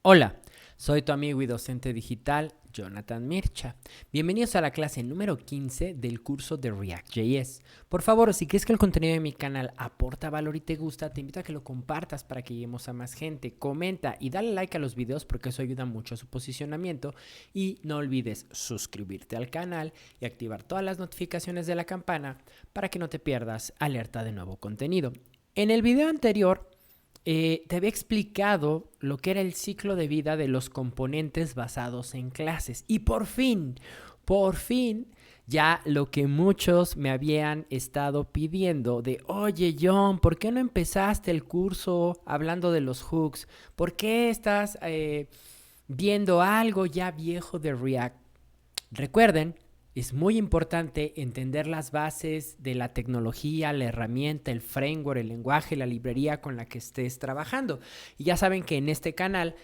Hola, soy tu amigo y docente digital, Jonathan Mircha. Bienvenidos a la clase número 15 del curso de React.js. Por favor, si crees que el contenido de mi canal aporta valor y te gusta, te invito a que lo compartas para que lleguemos a más gente. Comenta y dale like a los videos porque eso ayuda mucho a su posicionamiento. Y no olvides suscribirte al canal y activar todas las notificaciones de la campana para que no te pierdas alerta de nuevo contenido. En el video anterior te había explicado lo que era el ciclo de vida de los componentes basados en clases. Y por fin, ya lo que muchos me habían estado pidiendo de, oye John, ¿por qué no empezaste el curso hablando de los hooks? ¿Por qué estás viendo algo ya viejo de React? Recuerden, es muy importante entender las bases de la tecnología, la herramienta, el framework, el lenguaje, la librería con la que estés trabajando. Y ya saben que en este canal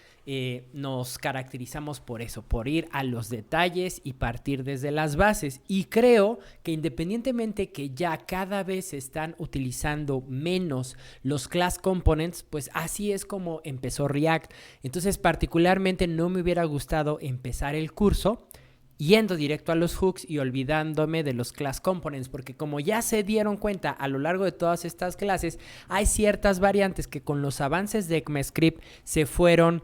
nos caracterizamos por eso, por ir a los detalles y partir desde las bases. Y creo que independientemente que ya cada vez se están utilizando menos los class components, pues así es como empezó React. Entonces, particularmente no me hubiera gustado empezar el curso yendo directo a los hooks y olvidándome de los class components, porque como ya se dieron cuenta a lo largo de todas estas clases, hay ciertas variantes que con los avances de ECMAScript se fueron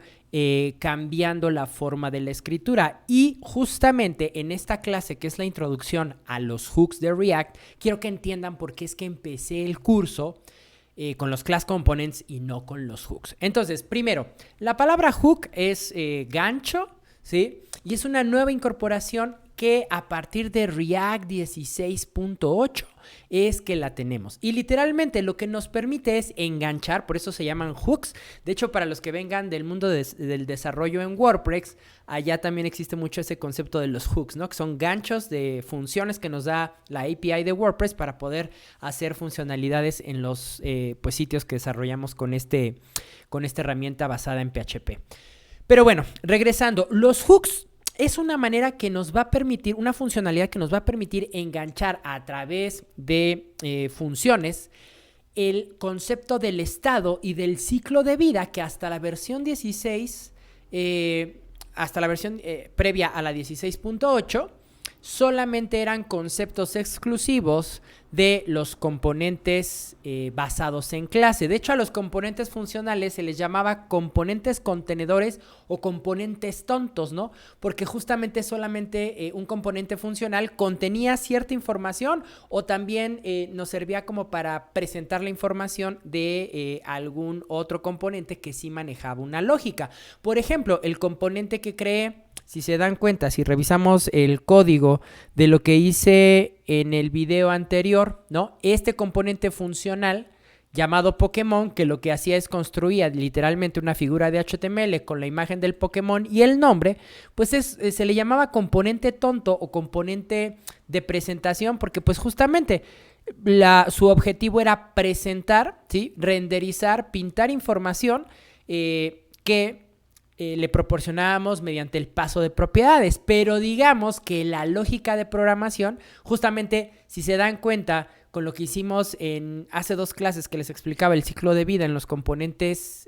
cambiando la forma de la escritura. Y justamente en esta clase, que es la introducción a los hooks de React, quiero que entiendan por qué es que empecé el curso con los class components y no con los hooks. Entonces, primero, la palabra hook es gancho, ¿sí? Y es una nueva incorporación que a partir de React 16.8 es que la tenemos. Y literalmente lo que nos permite es enganchar, por eso se llaman hooks. De hecho, para los que vengan del mundo del desarrollo en WordPress, allá también existe mucho ese concepto de los hooks, ¿no? Que son ganchos de funciones que nos da la API de WordPress para poder hacer funcionalidades en los sitios que desarrollamos con esta herramienta basada en PHP. Pero bueno, regresando, los hooks es una manera que nos va a permitir, una funcionalidad que nos va a permitir enganchar a través de funciones el concepto del estado y del ciclo de vida que hasta la versión 16, hasta la versión previa a la 16.8, solamente eran conceptos exclusivos de los componentes basados en clase. De hecho, a los componentes funcionales se les llamaba componentes contenedores o componentes tontos, ¿no? Porque justamente solamente un componente funcional contenía cierta información o también nos servía como para presentar la información de algún otro componente que sí manejaba una lógica. Por ejemplo, el componente que creé, si se dan cuenta, si revisamos el código de lo que hice en el video anterior, ¿no? Este componente funcional llamado Pokémon, que lo que hacía es construía literalmente una figura de HTML con la imagen del Pokémon y el nombre, pues se le llamaba componente tonto o componente de presentación porque pues justamente su objetivo era presentar, ¿sí? Renderizar, pintar información que le proporcionábamos mediante el paso de propiedades, pero digamos que la lógica de programación, justamente si se dan cuenta con lo que hicimos hace 2 clases que les explicaba el ciclo de vida en los componentes,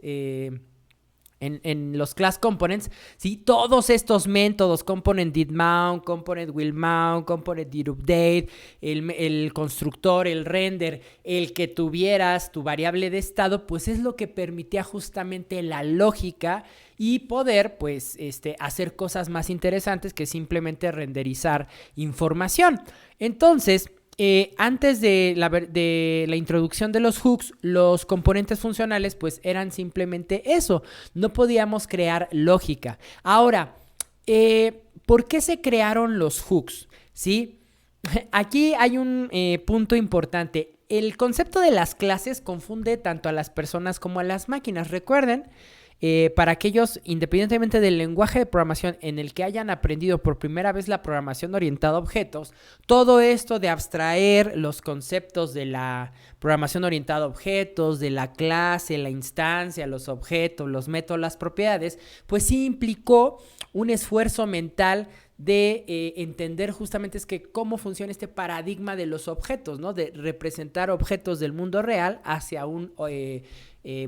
en los class components, ¿sí? Todos estos métodos, component did mount, component will mount, component did update, el constructor, el render, el que tuvieras tu variable de estado, pues es lo que permitía justamente la lógica y poder pues hacer cosas más interesantes que simplemente renderizar información. Entonces, antes de la introducción de los hooks, los componentes funcionales pues eran simplemente eso. No podíamos crear lógica. Ahora, ¿por qué se crearon los hooks? ¿Sí? Aquí hay un punto importante. El concepto de las clases confunde tanto a las personas como a las máquinas. Recuerden, para aquellos, independientemente del lenguaje de programación en el que hayan aprendido por primera vez la programación orientada a objetos, todo esto de abstraer los conceptos de la programación orientada a objetos, de la clase, la instancia, los objetos, los métodos, las propiedades, pues sí implicó un esfuerzo mental de entender justamente es que cómo funciona este paradigma de los objetos, ¿no? De representar objetos del mundo real hacia un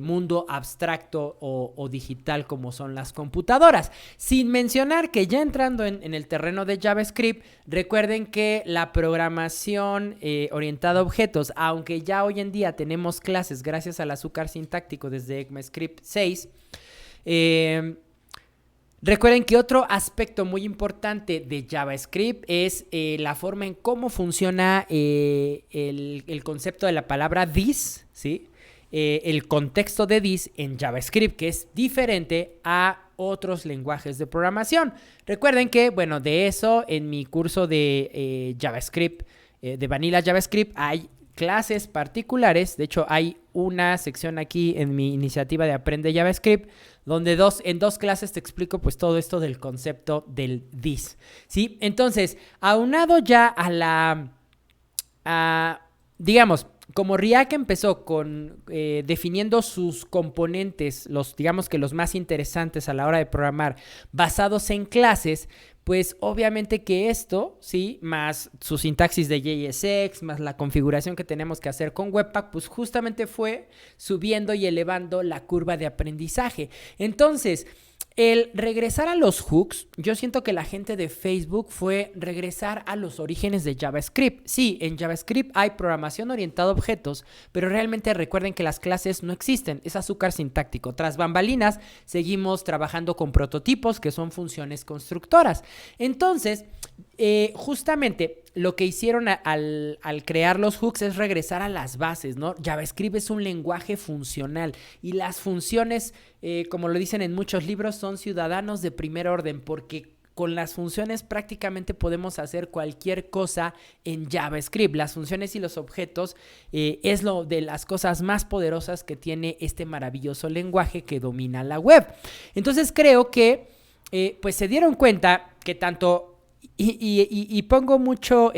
mundo abstracto o digital como son las computadoras. Sin mencionar que ya entrando en el terreno de JavaScript, recuerden que la programación orientada a objetos, aunque ya hoy en día tenemos clases gracias al azúcar sintáctico desde ECMAScript 6, recuerden que otro aspecto muy importante de JavaScript es la forma en cómo funciona el concepto de la palabra this, ¿sí? El contexto de this en JavaScript, que es diferente a otros lenguajes de programación. Recuerden que, bueno, de eso en mi curso de JavaScript, de Vanilla JavaScript, hay clases particulares. De hecho, hay una sección aquí en mi iniciativa de Aprende JavaScript, donde en dos clases te explico pues todo esto del concepto del this, ¿sí? Entonces, aunado ya digamos, como React empezó con definiendo sus componentes, digamos que los más interesantes a la hora de programar, basados en clases, pues obviamente que esto, ¿sí? Más su sintaxis de JSX, más la configuración que tenemos que hacer con Webpack, pues justamente fue subiendo y elevando la curva de aprendizaje. Entonces, el regresar a los hooks, yo siento que la gente de Facebook fue regresar a los orígenes de JavaScript. Sí, en JavaScript hay programación orientada a objetos, pero realmente recuerden que las clases no existen, es azúcar sintáctico. Tras bambalinas, seguimos trabajando con prototipos, que son funciones constructoras. Entonces, justamente lo que hicieron al crear los hooks es regresar a las bases, ¿no? JavaScript es un lenguaje funcional y las funciones, como lo dicen en muchos libros, son ciudadanos de primer orden, porque con las funciones prácticamente podemos hacer cualquier cosa en JavaScript. Las funciones y los objetos es lo de las cosas más poderosas que tiene este maravilloso lenguaje que domina la web. Entonces creo que pues se dieron cuenta que tanto... Y pongo mucho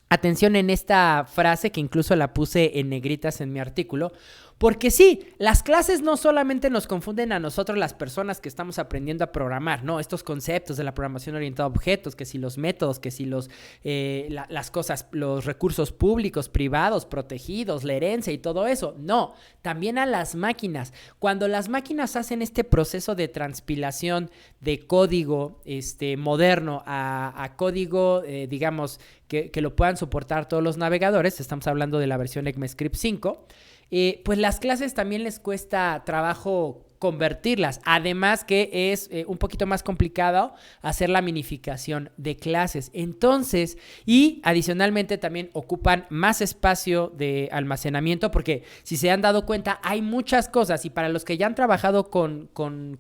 atención en esta frase, que incluso la puse en negritas en mi artículo, porque sí, las clases no solamente nos confunden a nosotros, las personas que estamos aprendiendo a programar, ¿no? Estos conceptos de la programación orientada a objetos, que si los métodos, que si las cosas, los recursos públicos, privados, protegidos, la herencia y todo eso. No, también a las máquinas. Cuando las máquinas hacen este proceso de transpilación de código moderno a código, digamos, que lo puedan soportar todos los navegadores, estamos hablando de la versión ECMAScript 5, pues las clases también les cuesta trabajo convertirlas. Además que es un poquito más complicado hacer la minificación de clases. Entonces, y adicionalmente también ocupan más espacio de almacenamiento, porque si se han dado cuenta, hay muchas cosas, y para los que ya han trabajado con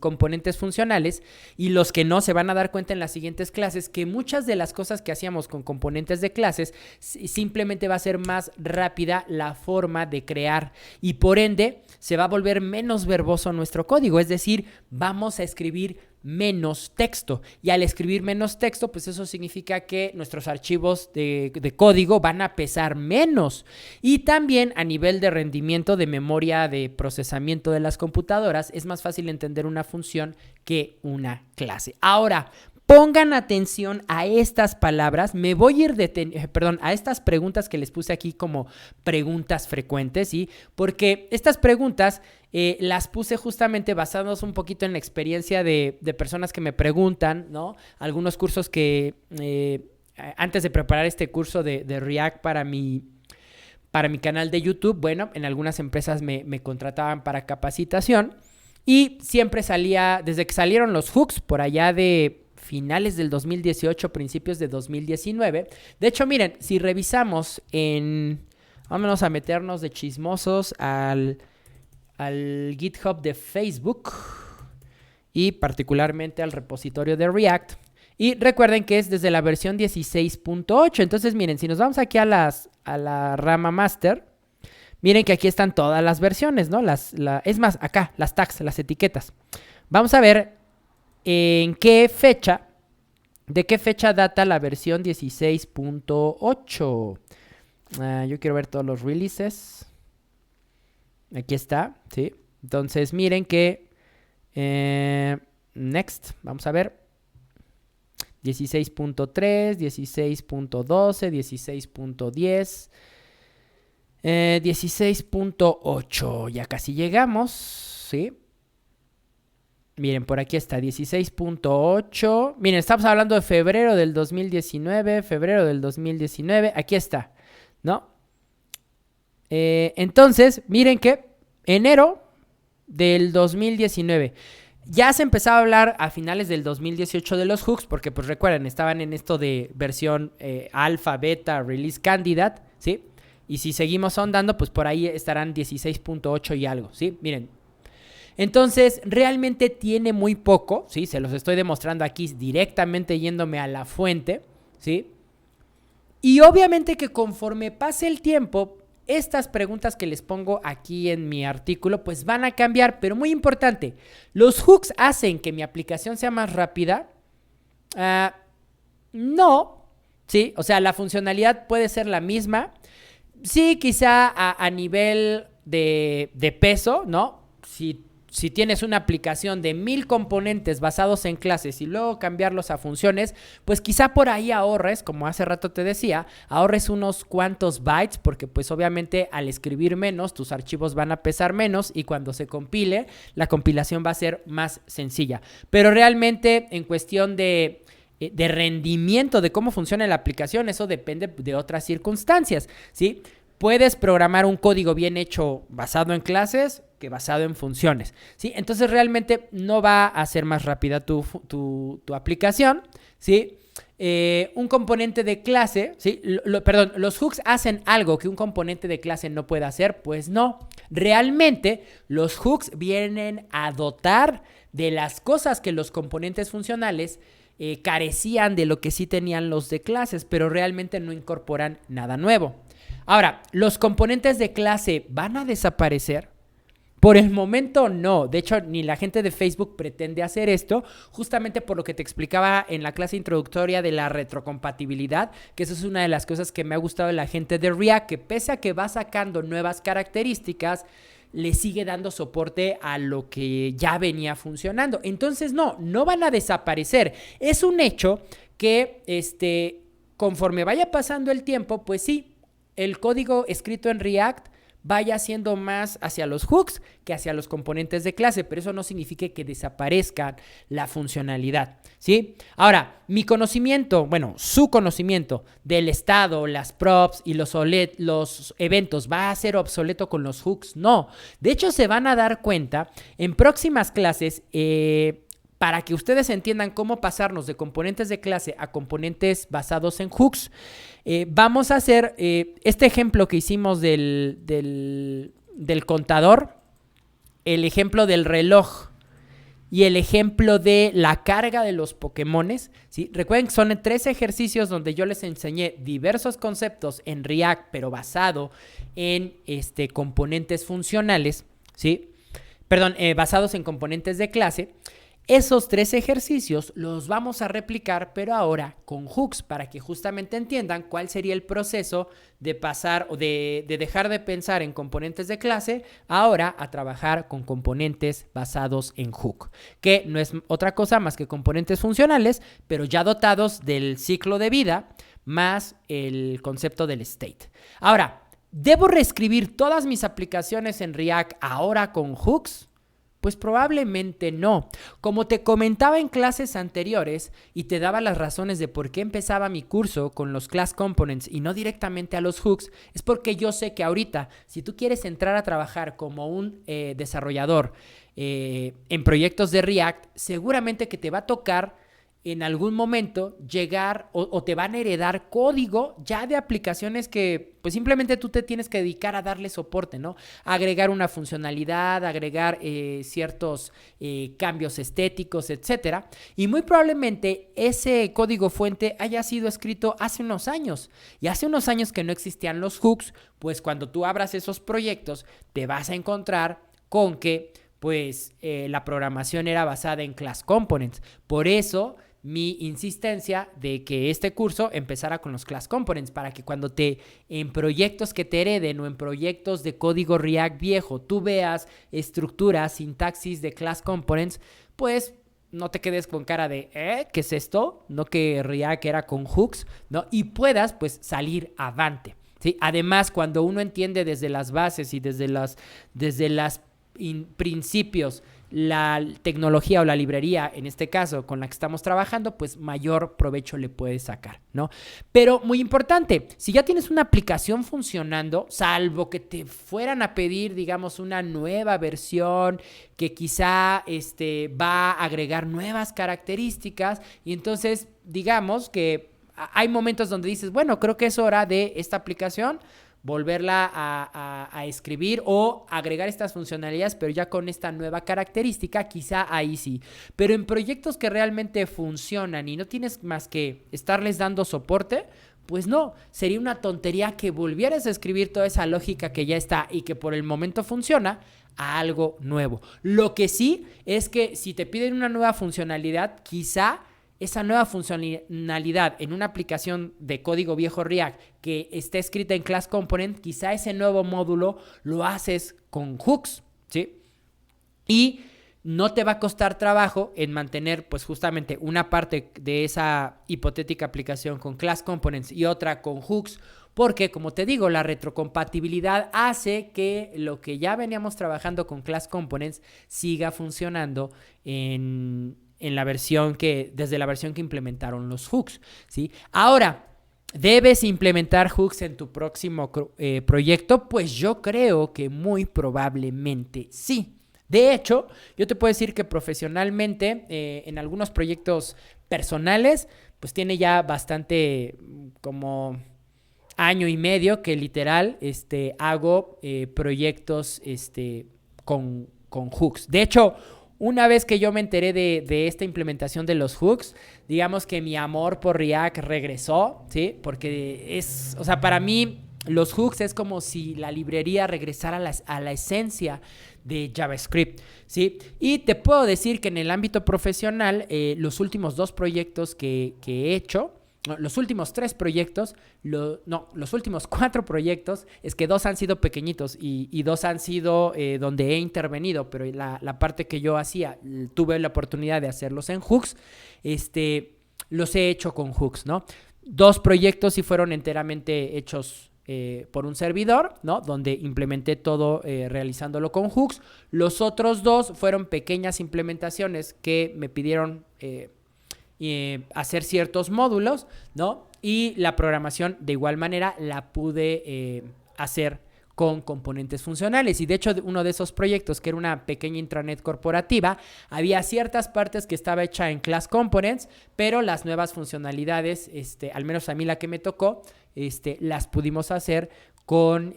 componentes funcionales y los que no, se van a dar cuenta en las siguientes clases que muchas de las cosas que hacíamos con componentes de clases simplemente va a ser más rápida la forma de crear, y por ende se va a volver menos verboso nuestro código, es decir, vamos a escribir menos texto, y al escribir menos texto, pues eso significa que nuestros archivos de código van a pesar menos, y también a nivel de rendimiento de memoria de procesamiento de las computadoras es más fácil entender una función que una clase. Ahora, pongan atención a estas palabras. Me voy a ir a estas preguntas que les puse aquí como preguntas frecuentes, ¿sí? Porque estas preguntas las puse justamente basados un poquito en la experiencia de personas que me preguntan, ¿no? Algunos cursos que antes de preparar este curso de React para mi canal de YouTube, bueno, en algunas empresas me contrataban para capacitación, y siempre salía, desde que salieron los hooks por allá de finales del 2018, principios de 2019. De hecho, miren, si revisamos vámonos a meternos de chismosos al GitHub de Facebook y particularmente al repositorio de React. Y recuerden que es desde la versión 16.8. Entonces, miren, si nos vamos aquí a la rama master, miren que aquí están todas las versiones, ¿no? Es más, acá, las tags, las etiquetas. Vamos a ver de qué fecha data la versión 16.8. Yo quiero ver todos los releases. Aquí está, ¿sí? Entonces, miren que next, vamos a ver 16.3, 16.12, 16.10. 16.8, ya casi llegamos, ¿sí? Miren, por aquí está, 16.8. Miren, estamos hablando de febrero del 2019, aquí está, ¿no? Entonces, miren que enero del 2019. Ya se empezaba a hablar a finales del 2018 de los hooks, porque pues recuerden, estaban en esto de versión alfa, beta, release candidate, ¿sí? Y si seguimos ahondando, pues por ahí estarán 16.8 y algo, ¿sí? Miren. Entonces, realmente tiene muy poco, ¿sí? Se los estoy demostrando aquí directamente yéndome a la fuente, ¿sí? Y obviamente que conforme pase el tiempo, estas preguntas que les pongo aquí en mi artículo, pues van a cambiar, pero muy importante, ¿los hooks hacen que mi aplicación sea más rápida? No, ¿sí? O sea, la funcionalidad puede ser la misma. Sí, quizá a nivel de peso, ¿no? Si tienes una aplicación de 1000 componentes basados en clases y luego cambiarlos a funciones, pues quizá por ahí ahorres, como hace rato te decía, ahorres unos cuantos bytes, porque pues obviamente al escribir menos, tus archivos van a pesar menos y cuando se compile, la compilación va a ser más sencilla. Pero realmente en cuestión de rendimiento, de cómo funciona la aplicación, eso depende de otras circunstancias, ¿sí? Puedes programar un código bien hecho basado en clases que basado en funciones, ¿sí? Entonces realmente no va a ser más rápida tu aplicación, ¿sí? Un componente de clase, ¿sí? Perdón, ¿los hooks hacen algo que un componente de clase no puede hacer? Pues no. Realmente los hooks vienen a dotar de las cosas que los componentes funcionales carecían de lo que sí tenían los de clases, pero realmente no incorporan nada nuevo. Ahora, ¿los componentes de clase van a desaparecer? Por el momento no. De hecho, ni la gente de Facebook pretende hacer esto, justamente por lo que te explicaba en la clase introductoria de la retrocompatibilidad, que eso es una de las cosas que me ha gustado de la gente de React, que pese a que va sacando nuevas características, le sigue dando soporte a lo que ya venía funcionando. Entonces, no van a desaparecer. Es un hecho que conforme vaya pasando el tiempo, pues sí, el código escrito en React vaya siendo más hacia los hooks que hacia los componentes de clase, pero eso no significa que desaparezca la funcionalidad, ¿sí? Ahora, mi conocimiento, bueno, su conocimiento del estado, las props y los eventos, ¿va a ser obsoleto con los hooks? No. De hecho, se van a dar cuenta en próximas clases, para que ustedes entiendan cómo pasarnos de componentes de clase a componentes basados en hooks, vamos a hacer este ejemplo que hicimos del contador, el ejemplo del reloj y el ejemplo de la carga de los Pokémones, ¿sí? Recuerden que son 3 ejercicios donde yo les enseñé diversos conceptos en React, pero basado en componentes funcionales, ¿sí? Perdón, basados en componentes de clase. Esos 3 ejercicios los vamos a replicar, pero ahora con hooks, para que justamente entiendan cuál sería el proceso de pasar o de dejar de pensar en componentes de clase, ahora a trabajar con componentes basados en hook, que no es otra cosa más que componentes funcionales, pero ya dotados del ciclo de vida más el concepto del state. Ahora, ¿debo reescribir todas mis aplicaciones en React ahora con hooks? Pues probablemente no. Como te comentaba en clases anteriores y te daba las razones de por qué empezaba mi curso con los class components y no directamente a los hooks, es porque yo sé que ahorita, si tú quieres entrar a trabajar como un desarrollador en proyectos de React, seguramente que te va a tocar en algún momento llegar o te van a heredar código ya de aplicaciones que pues simplemente tú te tienes que dedicar a darle soporte, ¿no? Agregar una funcionalidad, agregar ciertos cambios estéticos, etcétera. Y muy probablemente ese código fuente haya sido escrito hace unos años. Y hace unos años que no existían los hooks, pues cuando tú abras esos proyectos te vas a encontrar con que pues la programación era basada en class components. Por eso mi insistencia de que este curso empezara con los class components, para que cuando en proyectos que te hereden o en proyectos de código React viejo, tú veas estructuras, sintaxis de class components, pues no te quedes con cara de ¿qué es esto? No, que React era con hooks, ¿no? Y puedas pues salir avante, ¿sí? Además, cuando uno entiende desde las bases y desde los principios la tecnología o la librería, en este caso, con la que estamos trabajando, pues mayor provecho le puedes sacar, ¿no? Pero muy importante, si ya tienes una aplicación funcionando, salvo que te fueran a pedir, digamos, una nueva versión que quizá va a agregar nuevas características, y entonces, digamos que hay momentos donde dices, bueno, creo que es hora de esta aplicación volverla a escribir o agregar estas funcionalidades, pero ya con esta nueva característica, quizá ahí sí. Pero en proyectos que realmente funcionan y no tienes más que estarles dando soporte, pues no, sería una tontería que volvieras a escribir toda esa lógica que ya está y que por el momento funciona a algo nuevo. Lo que sí es que si te piden una nueva funcionalidad, quizá esa nueva funcionalidad en una aplicación de código viejo React que esté escrita en Class Component, quizá ese nuevo módulo lo haces con hooks, ¿sí? Y no te va a costar trabajo en mantener, pues justamente una parte de esa hipotética aplicación con Class Components y otra con hooks, porque, como te digo, la retrocompatibilidad hace que lo que ya veníamos trabajando con Class Components siga funcionando desde la versión que implementaron los hooks, ¿sí? Ahora, ¿debes implementar hooks en tu próximo proyecto? Pues yo creo que muy probablemente sí. De hecho, yo te puedo decir que profesionalmente, en algunos proyectos personales, pues tiene ya bastante como año y medio que literal hago proyectos con hooks. De hecho, una vez que yo me enteré de esta implementación de los hooks, digamos que mi amor por React regresó, ¿sí? Porque para mí los hooks es como si la librería regresara a la esencia de JavaScript, ¿sí? Y te puedo decir que en el ámbito profesional, los últimos 2 proyectos que he hecho, los últimos 3 proyectos, los últimos 4 proyectos, es que 2 han sido pequeñitos y 2 han sido donde he intervenido, pero la parte que yo hacía, tuve la oportunidad de hacerlos en hooks, los he hecho con hooks, ¿no? 2 proyectos sí fueron enteramente hechos por un servidor, ¿no? Donde implementé todo realizándolo con hooks. Los otros 2 fueron pequeñas implementaciones que me pidieron hacer ciertos módulos, ¿no? Y la programación de igual manera la pude hacer con componentes funcionales. Y de hecho, uno de esos proyectos, que era una pequeña intranet corporativa, había ciertas partes que estaba hecha en Class Components, pero las nuevas funcionalidades, al menos a mí la que me tocó, las pudimos hacer con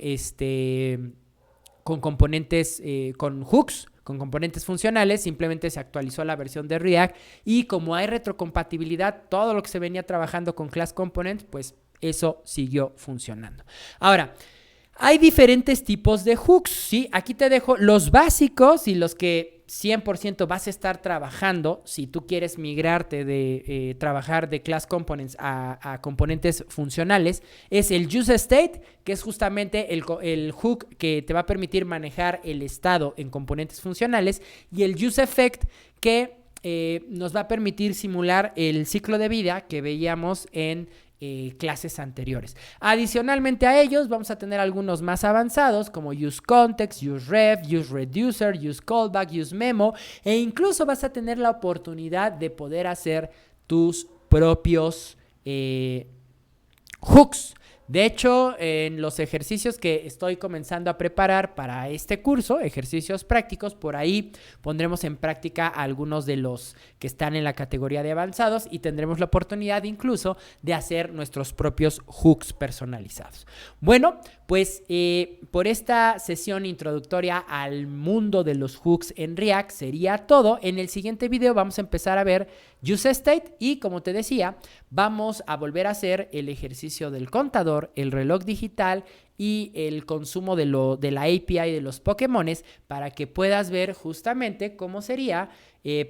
componentes, con hooks, con componentes funcionales. Simplemente se actualizó la versión de React y como hay retrocompatibilidad, todo lo que se venía trabajando con Class Components, pues eso siguió funcionando. Ahora, hay diferentes tipos de hooks, ¿sí? Aquí te dejo los básicos y los que 100% vas a estar trabajando si tú quieres migrarte de trabajar de Class Components a componentes funcionales. Es el useState, que es justamente el hook que te va a permitir manejar el estado en componentes funcionales, y el useEffect, que nos va a permitir simular el ciclo de vida que veíamos en clases anteriores. Adicionalmente a ellos vamos a tener algunos más avanzados como useContext, useRef, useReducer, useCallback, useMemo, e incluso vas a tener la oportunidad de poder hacer tus propios hooks. De hecho, en los ejercicios que estoy comenzando a preparar para este curso, ejercicios prácticos, por ahí pondremos en práctica algunos de los que están en la categoría de avanzados y tendremos la oportunidad incluso de hacer nuestros propios hooks personalizados. Bueno, pues por esta sesión introductoria al mundo de los hooks en React sería todo. En el siguiente video vamos a empezar a ver useState y, como te decía, vamos a volver a hacer el ejercicio del contador, el reloj digital y el consumo de la API de los Pokémones, para que puedas ver justamente cómo sería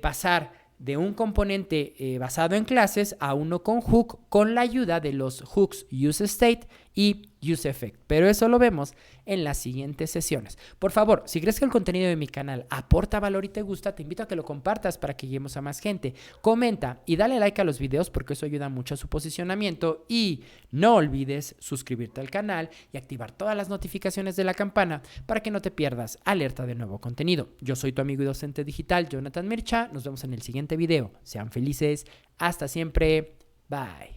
pasar de un componente basado en clases a uno con hook, con la ayuda de los hooks useState y Use Effect, pero eso lo vemos en las siguientes sesiones. Por favor, si crees que el contenido de mi canal aporta valor y te gusta, te invito a que lo compartas para que lleguemos a más gente. Comenta y dale like a los videos porque eso ayuda mucho a su posicionamiento, y no olvides suscribirte al canal y activar todas las notificaciones de la campana para que no te pierdas alerta de nuevo contenido. Yo soy tu amigo y docente digital, Jonathan Mircha. Nos vemos en el siguiente video. Sean felices. Hasta siempre. Bye.